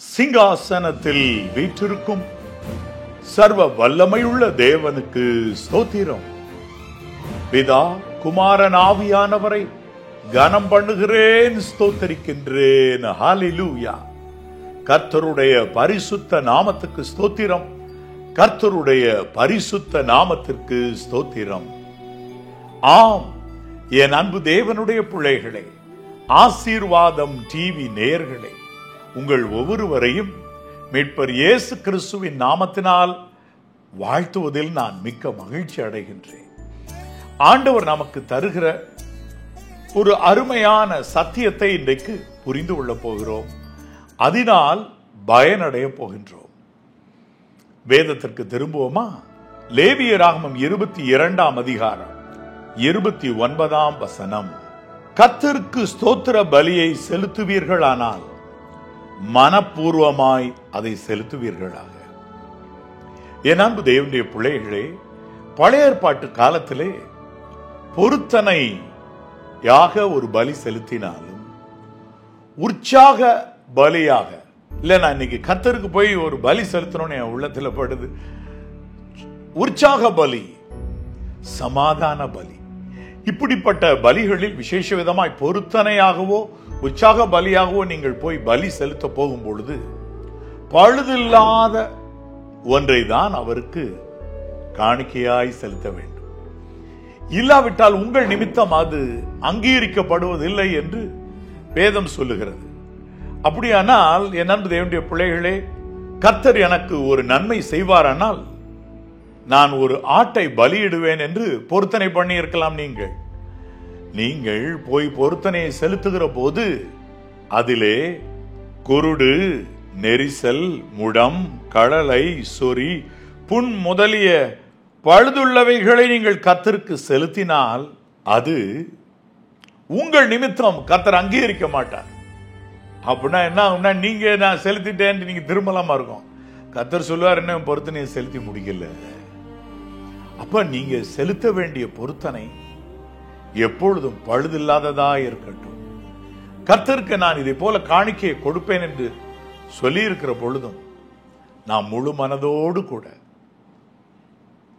சிங்காசனத்தில் வீற்றிருக்கும் சர்வ வல்லமையுள்ள தேவனுக்கு ஸ்தோத்திரம். பிதா குமாரன் ஆவியானவரை கனம் பண்ணுகிறேன், ஸ்தோத்தரிக்கின்றேன். ஹல்லேலூயா. கர்த்தருடைய பரிசுத்த நாமத்துக்கு ஸ்தோத்திரம். கர்த்தருடைய பரிசுத்த நாமத்திற்கு ஸ்தோத்திரம். ஆம், என் அன்பு தேவனுடைய பிள்ளைகளே, ஆசீர்வாதம் டிவி நேயர்களே, உங்கள் ஒவ்வொருவரையும் மீட்பர் இயேசு கிறிஸ்துவின் நாமத்தினால் வாழ்த்துவதில் நான் மிக்க மகிழ்ச்சி அடைகின்றேன். ஆண்டவர் நமக்கு தருகிற ஒரு அருமையான சத்தியத்தை இன்றைக்கு புரிந்து கொள்ளப் போகிறோம். அதனால் பயனடைய போகின்றோம். வேதத்திற்கு திரும்புவோமா? லேவியராகமம் 22ஆம் அதிகாரம் 29ஆம் வசனம். கர்த்தருக்கு ஸ்தோத்திர பலியை செலுத்துவீர்களானால் மனப்பூர்வமாய் அதை செலுத்துவீர்களாக. என் அன்பு தேவனுடைய பிள்ளைகளே, பழைய ஏற்பாட்டு காலத்திலே பொருத்தனையாக ஒரு பலி செலுத்தினாலும் உற்சாக பலியாக இல்ல, நான் இன்னைக்கு கர்த்தருக்கு போய் ஒரு பலி செலுத்தணும்னு என் உள்ளத்துல படுது. உற்சாக பலி, சமாதான பலி, இப்படிப்பட்ட பலிகளில் விசேஷ விதமாய் பொருத்தனையாகவோ உற்சாக பலியாகவோ நீங்கள் போய் பலி செலுத்த போகும் பொழுது பழுதில்லாத ஒன்றை தான் அவருக்கு காணிக்கையாய் செலுத்த வேண்டும். இல்லாவிட்டால் உங்கள் நிமித்தம் அது அங்கீகரிக்கப்படுவதில்லை என்று வேதம் சொல்லுகிறது. அப்படியானால் என் அன்பு தேவனுடைய பிள்ளைகளே, கர்த்தர் எனக்கு ஒரு நன்மை செய்வாரானால் நான் ஒரு ஆட்டை பலியிடுவேன் என்று பொருத்தனை பண்ணி இருக்கலாம். நீங்கள் போய் பொருத்தனையை செலுத்துகிற போது அதிலே குருடு, நெரிசல், முடம், களலை, சொறி, புண் முதலிய பழுதுள்ளவைகளை நீங்கள் கர்த்தருக்கு செலுத்தினால் அது உங்கள் நிமித்தம் கர்த்தர் அங்கீகரிக்க மாட்டார். அப்படின்னா என்ன, நீங்க நான் செலுத்திட்டேன் நீங்க திரும்பலாமா இருக்கும். கர்த்தர் சொல்லுவார், என்ன பொருத்தனையை செலுத்தி முடிக்கல. அப்ப நீங்க செலுத்த வேண்டிய பொருத்தனை எப்பொழுதும் பழுதில்லாததா இருக்கட்டும். கர்த்தருக்கு நான் இதை போல காணிக்கையை கொடுப்பேன் என்று சொல்லி இருக்கிற பொழுதும் நாம் முழு மனதோடு கூட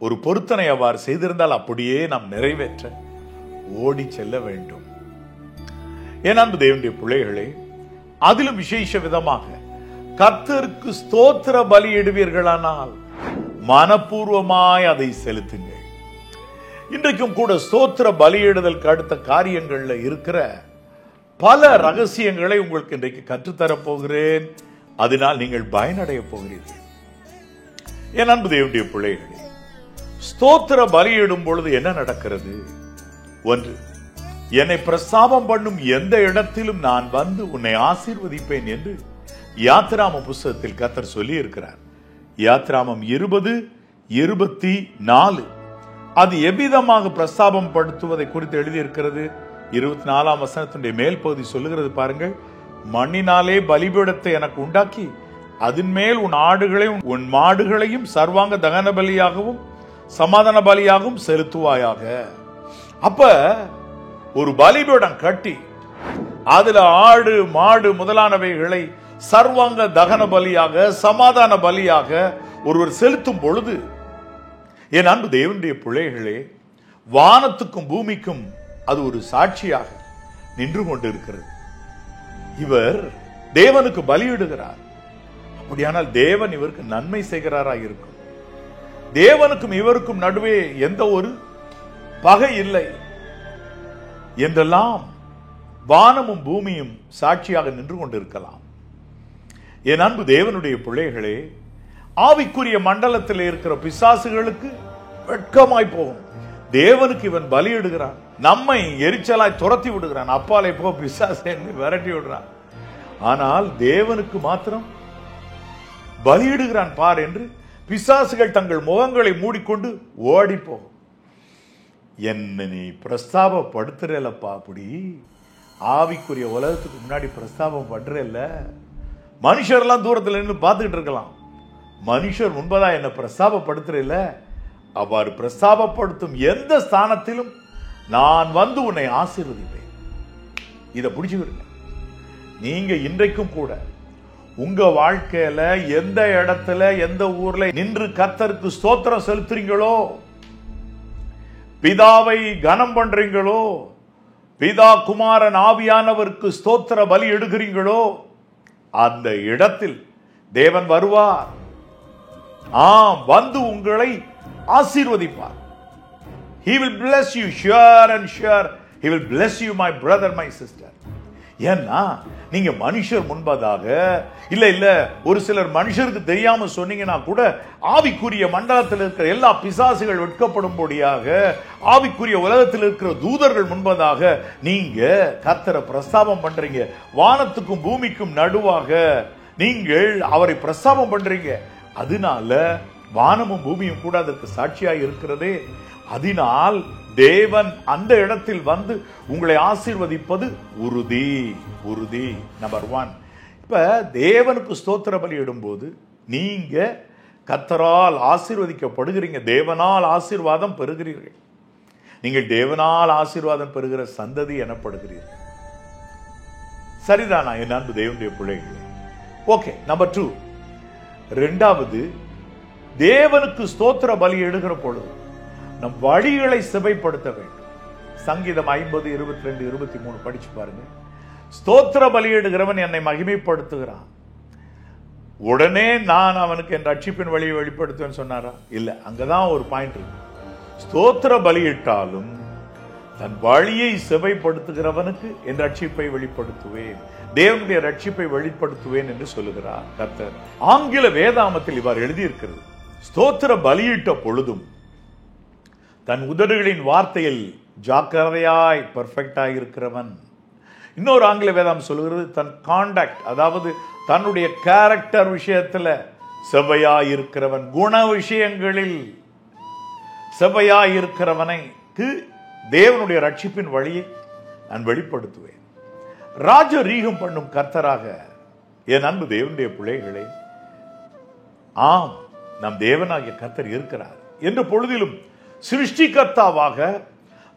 ஒரு பொருத்தனை அவ்வாறு செய்திருந்தால் அப்படியே நாம் நிறைவேற்ற ஓடி செல்ல வேண்டும். என் அன்பு தேவனுடைய பிள்ளைகளே, அதிலும் விசேஷ விதமாக கர்த்தருக்கு ஸ்தோத்திர பலியிடுவீர்களானால் மனப்பூர்வமாய் அதை செலுத்துங்கள். இன்றைக்கும் கூட ஸ்தோத்திர பலியிடுதலுக்கு அடுத்த காரியங்கள்ல இருக்கிற பல ரகசியங்களை உங்களுக்கு இன்றைக்கு கற்றுத்தரப் போகிறேன். அதனால் நீங்கள் பயனடைய போகிறீர்கள். என் அன்பு தேவனுடைய பிள்ளைகளே, ஸ்தோத்திர பலியிடும் பொழுது என்ன நடக்கிறது? ஒன்று, என்னை பிரஸ்தாபம் பண்ணும் எந்த இடத்திலும் நான் வந்து உன்னை ஆசீர்வதிப்பேன் என்று யாத்ராம புஸ்தகத்தில் கர்த்தர் சொல்லி இருக்கிறார். யாத்ராமம் 20:24 அது எவ்விதமாக பிரஸ்தாபம் படுத்துவதை குறித்து எழுதியிருக்கிறது. 24ஆம் வசனத்தினுடைய மேல் பகுதி சொல்லுகிறது பாருங்கள். மண்ணினாலே பலிபீடத்தை எனக்கு உண்டாக்கி அதன் மேல் உன் ஆடுகளையும் உன் மாடுகளையும் சர்வாங்க தகன பலியாகவும் சமாதான பலியாகவும் செலுத்துவாயாக. அப்ப ஒரு பலிபீடம் கட்டி அதுல ஆடு மாடு முதலானவைகளை சர்வாங்க தகன பலியாக சமாதான பலியாக ஒருவர் செலுத்தும் பொழுது, என் அன்பு தேவனுடைய பிள்ளைகளே, வானத்துக்கும் பூமிக்கும் அது ஒரு சாட்சியாக நின்று கொண்டிருக்கிறது. இவர் தேவனுக்கு பலியிடுகிறார். அப்படியானால் தேவன் இவருக்கு நன்மை செய்கிறாரா இருக்கும். தேவனுக்கும் இவருக்கும் நடுவே எந்த ஒரு பகை இல்லை என்றெல்லாம் வானமும் பூமியும் சாட்சியாக நின்று கொண்டிருக்கலாம். என் அன்பு தேவனுடைய பிள்ளைகளே, ஆவிக்குரிய மண்டலத்தில் இருக்கிற பிசாசுகளுக்கு வெட்கமாய் போகும். தேவனுக்கு இவன் பலியிடுகிறான், நம்மை எரிச்சலாய் துரத்தி விடுகிறான், அப்பாலை போ பிசாசை விரட்டி விடுறான். ஆனால் தேவனுக்கு மாத்திரம் பலியிடுகிறான் பார் என்று பிசாசுகள் தங்கள் முகங்களை மூடிக்கொண்டு ஓடி போகும். என்ன நீ பிரஸ்தாபப்படுத்துறலப்பா, அப்படி ஆவிக்குரிய உலகத்துக்கு முன்னாடி பிரஸ்தாபம் பண்றல. மனுஷர்லாம் தூரத்தில் நின்று பார்த்துக்கிட்டு இருக்கலாம். மனுஷர் முன்பதா என்ன பிரஸ்தாபப்படுத்துறல. அவ்வாறு பிரஸ்தாபப்படுத்தும் எந்த ஸ்தானத்திலும் நான் வந்து உன்னை ஆசீர்வதிப்பேன். இதை பிடிச்சுக்கிடுங்க. நீங்க இன்றைக்கும் கூட உங்க வாழ்க்கையில எந்த இடத்துல எந்த ஊர்ல நின்று கர்த்தருக்கு ஸ்தோத்திரம் செலுத்துறீங்களோ, பிதாவை கனம் பண்றீங்களோ, பிதா குமாரன் ஆவியானவருக்கு ஸ்தோத்திர பலி எடுக்கிறீங்களோ, அந்த இடத்தில் தேவன் வருவார். வந்து உங்களை ஆசீர்வதிப்பார். He will bless you sure and sure. He will bless you, my brother, my sister. ஏன்னா நீங்க மனுஷர் முன்பதாக இல்ல ஒரு சிலர் மனுஷருக்கு தெரியாம சொன்னீங்கன்னா கூட ஆவிக்குரிய மண்டலத்தில் இருக்கிற எல்லா பிசாசுகள் வெட்கப்படும்படியாக ஆவிக்குரிய உலகத்தில் இருக்கிற தூதர்கள் முன்பதாக நீங்க கர்த்தரை பிரஸ்தாபம் பண்றீங்க. வானத்துக்கும் பூமிக்கும் நடுவாக நீங்கள் அவரை பிரஸ்தாபம் பண்றீங்க. அதனால வானமும் பூமியும் கூட அதற்கு சாட்சியாக இருக்கிறதே. அதனால் தேவன் அந்த இடத்தில் வந்து உங்களை ஆசீர்வதிப்பது உறுதி. உறுதி நம்பர் 1. இப்ப தேவனுக்கு ஸ்தோத்திர பலி இடும்போது நீங்க கர்த்தரால் ஆசீர்வதிக்கப்படுகிறீங்க. தேவனால் ஆசீர்வாதம் பெறுகிறீர்கள். நீங்கள் தேவனால் ஆசீர்வாதம் பெறுகிற சந்ததி எனப்படுகிறீர்கள். சரிதானா என் அன்பு தேவனுடைய பிள்ளைகளே? ஓகே. நம்பர் 2. இரண்டாவது, தேவனுக்கு ஸ்தோத்திர பலி எடுக்கிற பொழுது நம் வழிகளை செவைப்படுத்த வேண்டும். சங்கீதம் 50, 22, 23 படிச்சு பாருங்க. ஸ்தோத்திர பலியிடுகிறவன் என்னை மகிமைப்படுத்துகிறான், உடனே நான் அவனுக்கு என் ரட்சிப்பின் வழியை வெளிப்படுத்துவேன் சொன்னாரா? இல்ல, அங்கதான் ஒரு பாயிண்ட் இருக்கு. ஸ்தோத்திர பலியிட்டாலும் தன் வழியை செவைப்படுத்துகிறவனுக்கு என் ரட்சிப்பை வெளிப்படுத்துவேன், தேவனுடைய ரட்சிப்பை வெளிப்படுத்துவேன் என்று சொல்லுகிறார் கர்த்தர். ஆங்கில வேதாமத்தில் இவ்வாறு எழுதியிருக்கிறது, ஸ்தோத்திர பலியிட்ட பொழுதும் தன் உதடுகளின் வார்த்தையில் ஜாக்கிரதையாய் பெர்ஃபெக்டாய் இருக்கிறவன். இன்னொரு ஆங்கில வேதாம் சொல்லுகிறது, தன் கான்டாக்ட், அதாவது தன்னுடைய கேரக்டர் விஷயத்துல செவ்வையாய் இருக்கிறவன், குண விஷயங்களில் செவ்வையாய் இருக்கிறவனுக்கு தேவனுடைய ரட்சிப்பின் வழியை நான் வெளிப்படுத்துவேன். ராஜரீகம் பண்ணும் கர்த்தராக என் அன்பு தேவனுடைய பிள்ளைகளே, ஆம், நம் தேவனாகிய கர்த்தர் இருக்கிறார் என்ற பொழுதிலும் சிருஷ்டிகர்த்தாவாக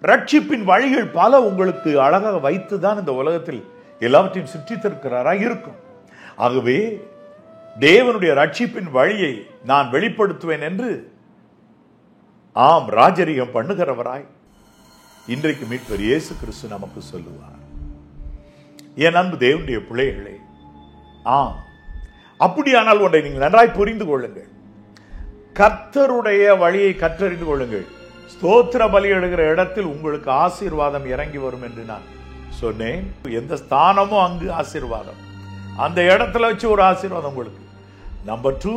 ரட்சிப்பின் வழிகள் பல உங்களுக்கு அழகாக வைத்துதான் இந்த உலகத்தில் எல்லாவற்றையும் சிருஷ்டித்திருக்கிறாரா இருக்கும். ஆகவே தேவனுடைய ரட்சிப்பின் வழியை நான் வெளிப்படுத்துவேன் என்று ராஜரீகம் பண்ணுகிறவராய் இன்றைக்கு மீட்பர் இயேசு கிறிஸ்து நமக்கு சொல்லுவார். என் அன்பு தேவனுடைய பிள்ளைகளே, அப்படியானால் ஒன்றை நீங்கள் நன்றாய் புரிந்து கொள்ளுங்கள். கர்த்தருடைய வழியை கற்றறிந்து கொள்ளுங்கள். ஸ்தோத்திர பலி எடுக்கிற இடத்தில் உங்களுக்கு ஆசீர்வாதம் இறங்கி வரும் என்று நான் சொன்னேன். எந்த ஸ்தானமும் அங்கு ஆசீர்வாதம், அந்த இடத்துல வச்சு ஒரு ஆசீர்வாதம் உங்களுக்கு. நம்பர் 2,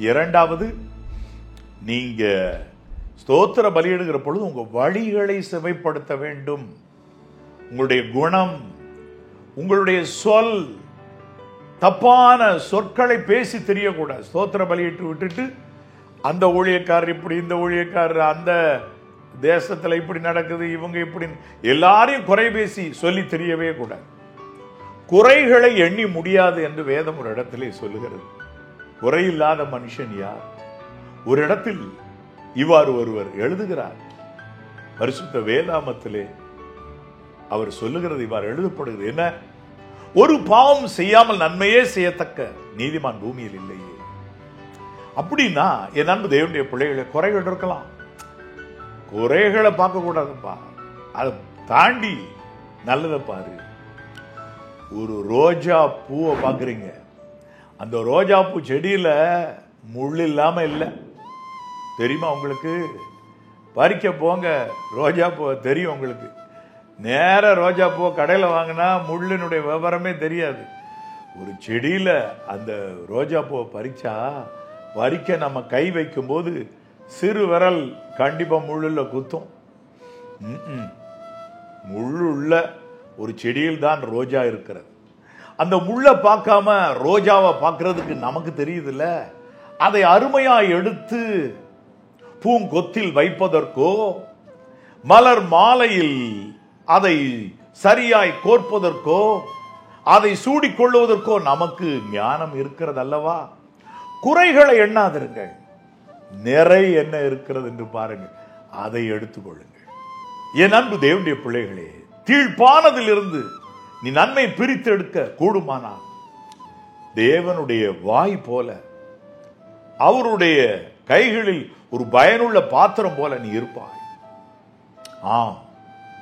இரண்டாவது, நீங்க ஸ்தோத்திர பலி எடுக்கிற பொழுது உங்க வழிகளை செவைப்படுத்த வேண்டும். உங்களுடைய குணம், உங்களுடைய சொல், தப்பான சொற்களை பேசி தெரியக்கூடாது. ஸ்தோத்திர பலியிட்டு விட்டுட்டு அந்த ஊழியக்காரர் இப்படி, இந்த ஊழியக்காரர் அந்த தேசத்துல இப்படி நடக்குது, இவங்க இப்படி, எல்லாரையும் குறை பேசி சொல்லி தெரியவே கூடாது. குறைகளை எண்ணி முடியாது என்று வேதம் ஒரு இடத்திலே சொல்லுகிறது. குறையில்லாத மனுஷன் யார்? ஒரு இடத்தில் இவ்வாறு ஒருவர் எழுதுகிறார். பரிசுத்த வேதாமத்திலே அவர் சொல்லுகிறது, இவ்வாறு எழுதப்படுகிறது, என்ன? ஒரு பாவம் செய்யாமல் நன்மையே செய்யத்தக்க நீதிமான் பூமியில் இல்லையே. அப்படின்னா என் அன்பு தேவனுடைய பிள்ளைகளை, குறைகள் இருக்கலாம், குறைகளை பார்க்க கூடாதுப்பா, அதை தாண்டி நல்லதை பாரு. ஒரு ரோஜா பூவை பார்க்குறீங்க, அந்த ரோஜா பூ செடியில முள் இல்லாம இல்லை, தெரியுமா உங்களுக்கு? பறிக்க போங்க, ரோஜா பூ தெரியும் உங்களுக்கு. நேர ரோஜா பூ கடையில் வாங்கினா முள்ளினுடைய விவரமே தெரியாது. ஒரு செடியில அந்த ரோஜா பூவை பறிக்க நம்ம கை வைக்கும் போது சிறு விரல் கண்டிப்பா முள்ளுல குத்தும். முள்ளுள்ள ஒரு செடியில் தான் ரோஜா இருக்கிறது. அந்த முள்ளை பார்க்காம ரோஜாவை பார்க்கறதுக்கு நமக்கு தெரியுதுல்ல. அதை அருமையா எடுத்து பூங்கொத்தில் வைப்பதற்கோ மலர் மாலையில் அதை சரியாய் கோர்ப்பதற்கோ அதை சூடிக்கொள்வதற்கோ நமக்கு ஞானம் இருக்கிறது அல்லவா? குறைகளை எண்ணாதிருங்கள், நிறை என்ன இருக்கிறது என்று பாருங்கள், அதை எடுத்துக்கொள்ளுங்கள். என் அன்பு தேவனுடைய பிள்ளைகளே, கீழ்ப்பானதில் இருந்து நீ நன்மை பிரித்து எடுக்க கூடுமானால் தேவனுடைய வாய் போல, அவருடைய கைகளில் ஒரு பயனுள்ள பாத்திரம் போல நீ இருப்பாய்.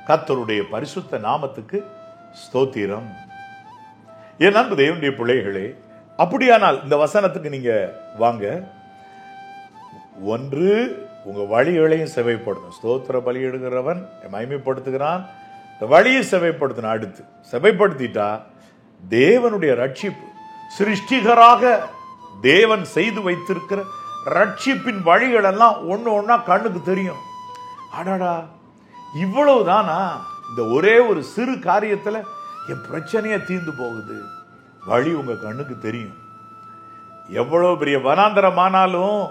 கர்த்தருடைய பரிசுத்த நாமத்துக்கு ஸ்தோத்திரம். என் அன்பு தேவனுடைய பிள்ளைகளே, அப்படியானால் இந்த வசனத்துக்கு நீங்க வாங்க. ஒன்று, உங்க வழிகளையும் செவைப்படுத்தும். ஸ்தோத்திர பலியிடுகிறவன் மகிமைப்படுத்துகிறான். இந்த வழியை செவைப்படுத்தின, அடுத்து செவைப்படுத்திட்டா தேவனுடைய ரட்சிப்பு, சிருஷ்டிகராக தேவன் செய்து வைத்திருக்கிற ரட்சிப்பின் வழிகள் எல்லாம் ஒண்ணு ஒன்னா கண்ணுக்கு தெரியும். அடடா, இவ்வளவுதானா? இந்த ஒரே ஒரு சிறு காரியத்துல என் பிரச்சனையே தீர்ந்து போகுது. வழி உங்க கண்ணுக்கு தெரியும். எவ்வளவு பெரிய வனாந்தரமானாலும்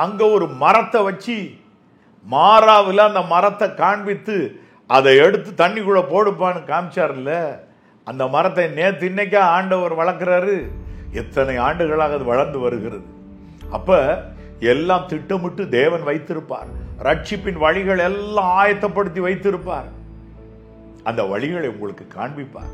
அங்க ஒரு மரத்தை வச்சு மாறாவில் அந்த மரத்தை காண்பித்து அதை எடுத்து தண்ணிக்குள்ள போடுப்பான்னு காமிச்சார்ல, அந்த மரத்தை நேற்று இன்னைக்கா ஆண்டவர் வளர்க்கிறாரு. எத்தனை ஆண்டுகளாக அது வளர்ந்து வருகிறது. அப்ப எல்லாம் திட்டமிட்டு தேவன் வைத்திருப்பார். ரட்சிப்பின் வழிகள் எல்லாம் ஆயத்தப்படுத்தி வைத்திருப்பார். அந்த வழிகளை உங்களுக்கு காண்பிப்பார்.